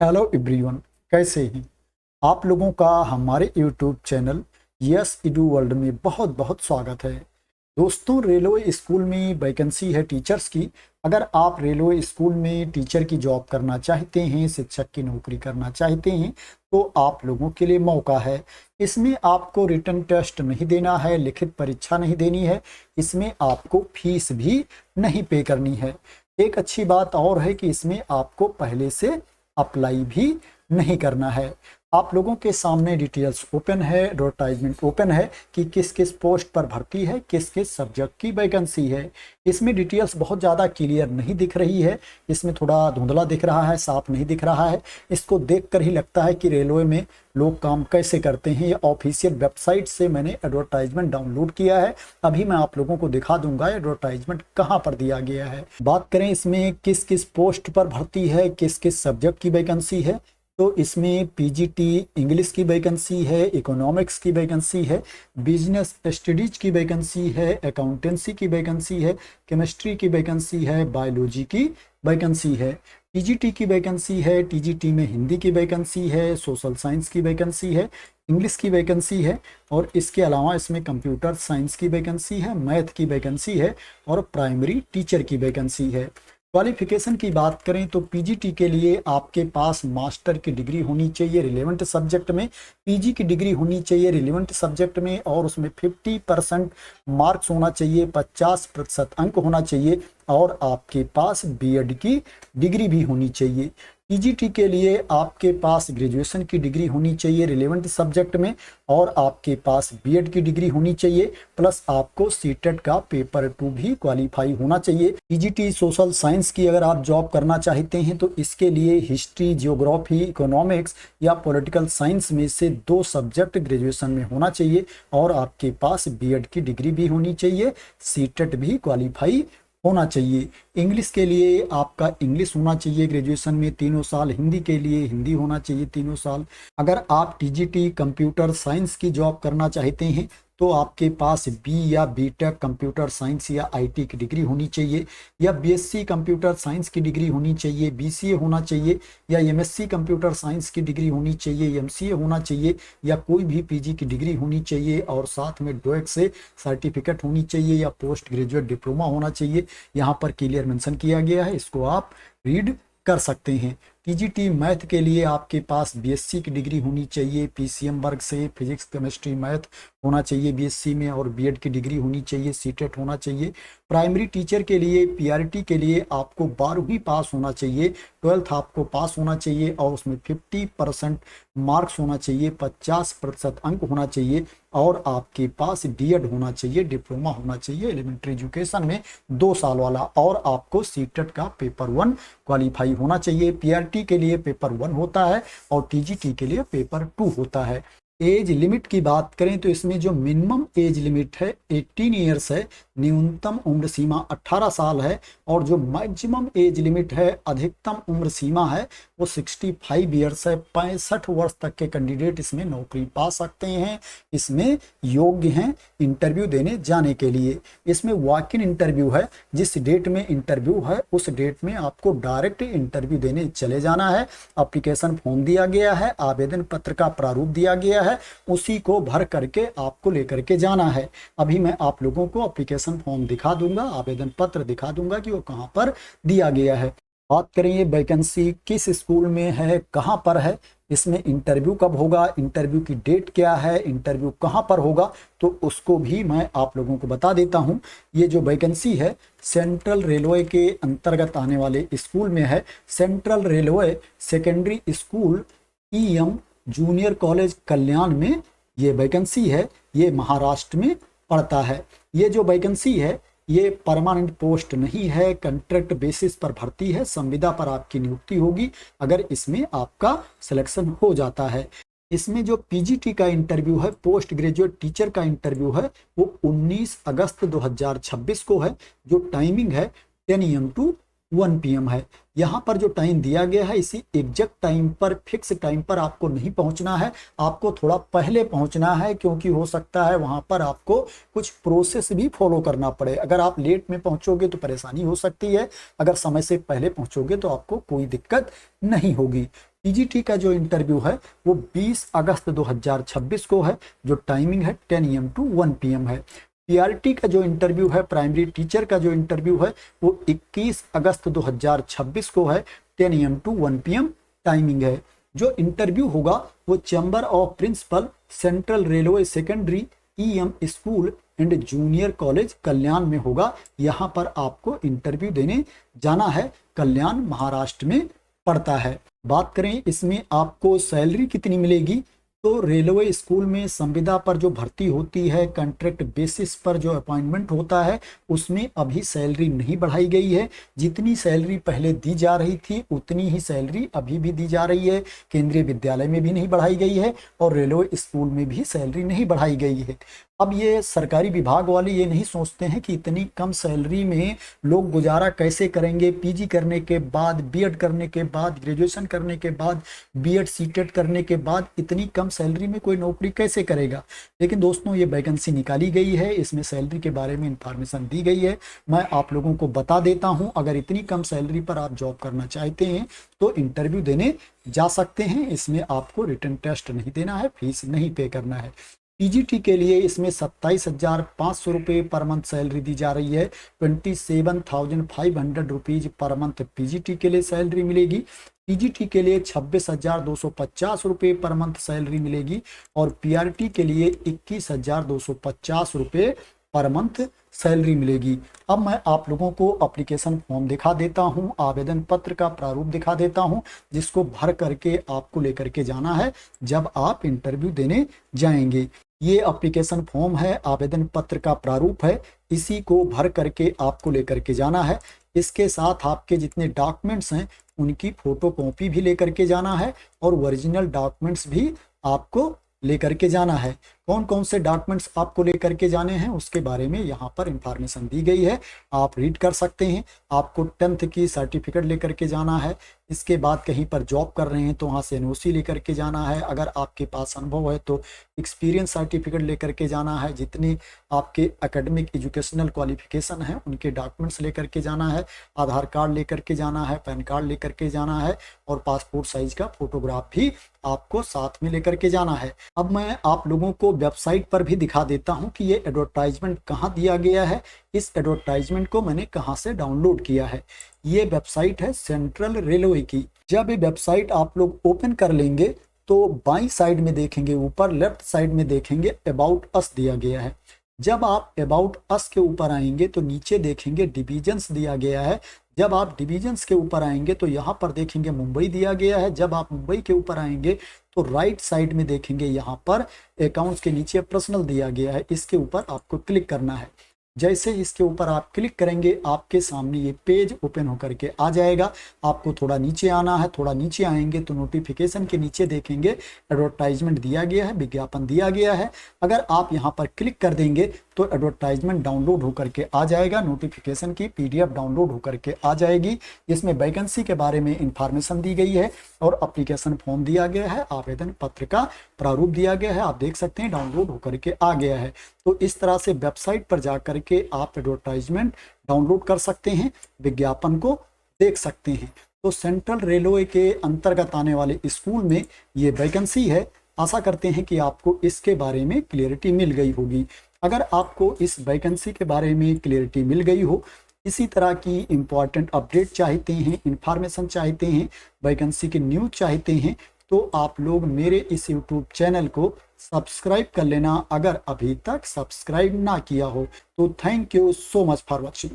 Hello everyone, कैसे हैं आप लोगों का हमारे यूट्यूब चैनल यस इडू वर्ल्ड में बहुत बहुत स्वागत है। दोस्तों, रेलवे स्कूल में वैकेंसी है टीचर्स की। अगर आप रेलवे स्कूल में टीचर की जॉब करना चाहते हैं, शिक्षक की नौकरी करना चाहते हैं, तो आप लोगों के लिए मौका है। इसमें आपको रिटन टेस्ट नहीं देना है, लिखित परीक्षा नहीं देनी है, इसमें आपको फीस भी नहीं पे करनी है। एक अच्छी बात और है कि इसमें आपको पहले से अप्लाई भी नहीं करना है। आप लोगों के सामने डिटेल्स ओपन है, एडवर्टाइजमेंट ओपन है कि किस किस पोस्ट पर भर्ती है, किस किस सब्जेक्ट की वैकेंसी है। इसमें डिटेल्स बहुत ज़्यादा क्लियर नहीं दिख रही है, इसमें थोड़ा धुंधला दिख रहा है, साफ नहीं दिख रहा है। इसको देखकर ही लगता है कि रेलवे में लोग काम कैसे करते हैं। ये ऑफिशियल वेबसाइट से मैंने एडवर्टाइजमेंट डाउनलोड किया है। अभी मैं आप लोगों को दिखा दूंगा एडवर्टाइजमेंट कहाँ पर दिया गया है। बात करें इसमें किस किस पोस्ट पर भर्ती है, किस किस सब्जेक्ट की वैकेंसी है, तो इसमें पीजीटी इंग्लिश की वैकेंसी है, इकोनॉमिक्स की वैकेंसी है, बिजनेस स्टडीज की वैकेंसी है, अकाउंटेंसी की वैकेंसी है, केमिस्ट्री की वैकेंसी है, बायोलॉजी की वैकेंसी है, टीजीटी की वैकेंसी है, टीजीटी में हिंदी की वैकेंसी है, सोशल साइंस की वैकेंसी है, इंग्लिश की वैकेंसी है, और इसके अलावा इसमें कंप्यूटर साइंस की वैकेंसी है, मैथ की वैकेंसी है, और प्राइमरी टीचर की वैकेंसी है। क्वालिफिकेशन की बात करें तो पीजीटी के लिए आपके पास मास्टर की डिग्री होनी चाहिए रिलेवेंट सब्जेक्ट में, पीजी की डिग्री होनी चाहिए रिलेवेंट सब्जेक्ट में, और उसमें 50% मार्क्स होना चाहिए, 50% अंक होना चाहिए, और आपके पास बीएड की डिग्री भी होनी चाहिए। पीजीटी के लिए आपके पास ग्रेजुएशन की डिग्री होनी चाहिए रिलेवेंट सब्जेक्ट में, और आपके पास बीएड की डिग्री होनी चाहिए, प्लस आपको सीटेट का पेपर 2 भी क्वालिफाई होना चाहिए। पीजीटी सोशल साइंस की अगर आप जॉब करना चाहते हैं तो इसके लिए हिस्ट्री, जियोग्राफी, इकोनॉमिक्स या पॉलिटिकल साइंस में से 2 सब्जेक्ट ग्रेजुएशन में होना चाहिए, और आपके पास बीएड की डिग्री भी होनी चाहिए, सीटेट भी क्वालिफाई होना चाहिए। इंग्लिश के लिए आपका इंग्लिश होना चाहिए ग्रेजुएशन में 3 साल, हिंदी के लिए हिंदी होना चाहिए 3 साल। अगर आप टीजीटी कंप्यूटर साइंस की जॉब करना चाहते हैं तो आपके पास बी या बीटेक कंप्यूटर साइंस या आईटी की डिग्री होनी चाहिए, या बीएससी कंप्यूटर साइंस की डिग्री होनी चाहिए, बीसीए होना चाहिए, या एमएससी कंप्यूटर साइंस की डिग्री होनी चाहिए, एमसीए होना चाहिए, या कोई भी पीजी की डिग्री होनी चाहिए, और साथ में डोएक से सर्टिफिकेट होनी चाहिए, या पोस्ट ग्रेजुएट डिप्लोमा होना चाहिए। यहाँ पर क्लियर मेंशन किया गया है, इसको आप रीड कर सकते हैं। टीजीटी मैथ के लिए आपके पास बीएससी की डिग्री होनी चाहिए, पीसीएम वर्ग से फिजिक्स केमिस्ट्री मैथ होना चाहिए बीएससी में, और बीएड की डिग्री होनी चाहिए, सीटेट होना चाहिए। प्राइमरी टीचर के लिए पीआरटी के लिए आपको 12वीं पास होना चाहिए, 12th आपको पास होना चाहिए, और उसमें 50% मार्क्स होना चाहिए, 50% अंक होना चाहिए, और आपके पास डीएड होना चाहिए, डिप्लोमा होना चाहिए एलिमेंट्री एजुकेशन में 2 साल वाला, और आपको सीटेट का पेपर 1 क्वालिफाई होना चाहिए। पीआरटी के लिए पेपर 1 होता है और टीजीटी के लिए पेपर 2 होता है। एज लिमिट की बात करें तो इसमें जो मिनिमम एज लिमिट है 18 ईयर्स है, न्यूनतम उम्र सीमा 18 साल है, और जो मैक्सिमम एज लिमिट है, अधिकतम उम्र सीमा है, वो 65 ईयर्स है। 65 वर्ष तक के कैंडिडेट इसमें नौकरी पा सकते हैं, इसमें योग्य हैं इंटरव्यू देने जाने के लिए। इसमें वॉक इन इंटरव्यू है, जिस डेट में इंटरव्यू है उस डेट में आपको डायरेक्ट इंटरव्यू देने चले जाना है। एप्लीकेशन फॉर्म दिया गया है, आवेदन पत्र का प्रारूप दिया गया है, उसी को भर करके आपको लेकर के जाना है। अभी मैं आप लोगों को एप्लीकेशन फॉर्म दिखा दूंगा, आवेदन पत्र दिखा दूंगा कि वो कहाँ पर दिया गया है। बात करें ये वैकेंसी किस स्कूल में है, कहाँ पर है, इसमें इंटरव्यू कब होगा, इंटरव्यू की डेट क्या है, इंटरव्यू कहाँ पर होगा, तो उसको भी मैं आप लोगों को बता देता हूँ। ये जो वैकेंसी है सेंट्रल रेलवे के अंतर्गत आने वाले स्कूल में है। Central Railway secondary school EM junior college Kalyan में ये वैकेंसी है, ये महाराष्ट्र में पड़ता है। ये जो वैकेंसी है ये परमानेंट पोस्ट नहीं है, कॉन्ट्रैक्ट बेसिस पर भर्ती है, संविदा पर आपकी नियुक्ति होगी अगर इसमें आपका सिलेक्शन हो जाता है। इसमें जो पीजीटी का इंटरव्यू है, पोस्ट ग्रेजुएट टीचर का इंटरव्यू है, वो 19 अगस्त 2026 को है। जो टाइमिंग है 10 AM to 1 PM है। यहाँ पर जो टाइम दिया गया है इसी एग्जैक्ट टाइम पर, फिक्स टाइम पर आपको नहीं पहुँचना है, आपको थोड़ा पहले पहुँचना है, क्योंकि हो सकता है वहाँ पर आपको कुछ प्रोसेस भी फॉलो करना पड़े। अगर आप लेट में पहुँचोगे तो परेशानी हो सकती है, अगर समय से पहले पहुँचोगे तो आपको कोई दिक्कत नहीं होगी। पीजीटी का जो इंटरव्यू है वो 20 अगस्त 2026 को है, जो टाइमिंग है 10 AM to 1 PM है। पीआरटी का जो इंटरव्यू है, प्राइमरी टीचर का जो इंटरव्यू है वो 21 अगस्त 2026 को है, 10 AM to 1 PM टाइमिंग है। जो इंटरव्यू होगा वो chamber of principal, Central Railway secondary EM school and junior college Kalyan में होगा। यहाँ पर आपको इंटरव्यू देने जाना है। कल्याण महाराष्ट्र में पड़ता है। बात करें इसमें आपको सैलरी कितनी मिलेगी, तो रेलवे स्कूल में संविदा पर जो भर्ती होती है, कॉन्ट्रैक्ट बेसिस पर जो अपॉइंटमेंट होता है, उसमें अभी सैलरी नहीं बढ़ाई गई है। जितनी सैलरी पहले दी जा रही थी उतनी ही सैलरी अभी भी दी जा रही है। केंद्रीय विद्यालय में भी नहीं बढ़ाई गई है और रेलवे स्कूल में भी सैलरी नहीं बढ़ाई गई है। अब ये सरकारी विभाग वाले ये नहीं सोचते हैं कि इतनी कम सैलरी में लोग गुजारा कैसे करेंगे, पीजी करने के बाद, बीएड करने के बाद, ग्रेजुएशन करने के बाद, बीएड सीटेट करने के बाद इतनी कम सैलरी में कोई नौकरी कैसे करेगा। लेकिन दोस्तों ये वैकेंसी निकाली गई है, इसमें सैलरी के बारे में इंफॉर्मेशन दी गई है। मैं आप लोगों को बता देता हूँ, अगर इतनी कम सैलरी पर आप जॉब करना चाहते हैं तो इंटरव्यू देने जा सकते हैं। इसमें आपको रिटन टेस्ट नहीं देना है, फीस नहीं पे करना है। पीजीटी के लिए इसमें 27,500 रुपये पर मंथ सैलरी दी जा रही है। 27,500 रुपीज़ पर मंथ पीजीटी के लिए सैलरी मिलेगी। पीजीटी के लिए 26,250 रुपये पर मंथ सैलरी मिलेगी और पीआरटी के लिए 21,250 रुपये पर मंथ सैलरी मिलेगी। अब मैं आप लोगों को एप्लीकेशन फॉर्म दिखा देता हूं, आवेदन पत्र का प्रारूप दिखा देता हूं, जिसको भर करके आपको लेकर के जाना है जब आप इंटरव्यू देने जाएंगे। ये एप्लीकेशन फॉर्म है, आवेदन पत्र का प्रारूप है, इसी को भर करके आपको लेकर के जाना है। इसके साथ आपके जितने डॉक्यूमेंट्स हैं उनकी फोटो कॉपी भी लेकर के जाना है और ओरिजिनल डॉक्यूमेंट्स भी आपको लेकर के जाना है। कौन कौन से डॉक्यूमेंट्स आपको लेकर के जाने हैं उसके बारे में यहाँ पर इंफॉर्मेशन दी गई है, आप रीड कर सकते हैं। आपको 10th की सर्टिफिकेट लेकर के जाना है। इसके बाद कहीं पर जॉब कर रहे हैं तो वहाँ से एनओसी लेकर के जाना है। अगर आपके पास अनुभव है तो एक्सपीरियंस सर्टिफिकेट लेकर के जाना है। जितने आपके एकेडमिक एजुकेशनल क्वालिफिकेशन है उनके डॉक्यूमेंट्स लेकर के जाना है। आधार कार्ड लेकर के जाना है, पैन कार्ड लेकर के जाना है और पासपोर्ट साइज का फोटोग्राफ भी आपको साथ में लेकर के जाना है। अब मैं आप लोगों को वेबसाइट पर भी दिखा देता हूं कि ये एडवर्टाइजमेंट कहां दिया गया है। इस एडवर्टाइजमेंट को मैंने कहां से डाउनलोड किया है। ये वेबसाइट है सेंट्रल रेलवे की। जब ये वेबसाइट आप लोग ओपन कर लेंगे तो बाईं साइड में देखेंगे, ऊपर लेफ्ट साइड में देखेंगे अबाउट अस दिया गया है। जब आप अबाउट अस के ऊपर आएंगे तो नीचे देखेंगे डिविजन्स दिया गया है। जब आप डिविजन्स के ऊपर आएंगे तो यहाँ पर देखेंगे मुंबई दिया गया है। जब आप मुंबई के ऊपर आएंगे तो राइट साइड में देखेंगे यहाँ पर अकाउंट्स के नीचे पर्सनल दिया गया है, इसके ऊपर आपको क्लिक करना है। जैसे इसके ऊपर आप क्लिक करेंगे आपके सामने ये पेज ओपन होकर के आ जाएगा। आपको थोड़ा नीचे आना है, थोड़ा नीचे आएंगे तो नोटिफिकेशन के नीचे देखेंगे एडवर्टाइजमेंट दिया गया है, विज्ञापन दिया गया है। अगर आप यहाँ पर क्लिक कर देंगे तो एडवर्टाइजमेंट डाउनलोड होकर के आ जाएगा, नोटिफिकेशन की PDF डाउनलोड होकर के आ जाएगी। इसमें वैकेंसी के बारे में इंफॉर्मेशन दी गई है और एप्लीकेशन फॉर्म दिया गया है, आवेदन पत्र का प्रारूप दिया गया है। आप देख सकते हैं डाउनलोड होकर के आ गया है। तो इस तरह से वेबसाइट पर जाकर के आप एडवर्टाइजमेंट डाउनलोड कर सकते हैं, विज्ञापन को देख सकते हैं। तो सेंट्रल रेलवे के अंतर्गत आने वाले स्कूल में ये वैकेंसी है। आशा करते हैं कि आपको इसके बारे में क्लियरिटी मिल गई होगी। अगर आपको इस वैकेंसी के बारे में क्लियरिटी मिल गई हो, इसी तरह की इम्पॉर्टेंट अपडेट चाहते हैं, इंफॉर्मेशन चाहते हैं, वैकेंसी की न्यूज़ चाहते हैं, तो आप लोग मेरे इस YouTube चैनल को सब्सक्राइब कर लेना अगर अभी तक सब्सक्राइब ना किया हो। तो thank you so much for watching.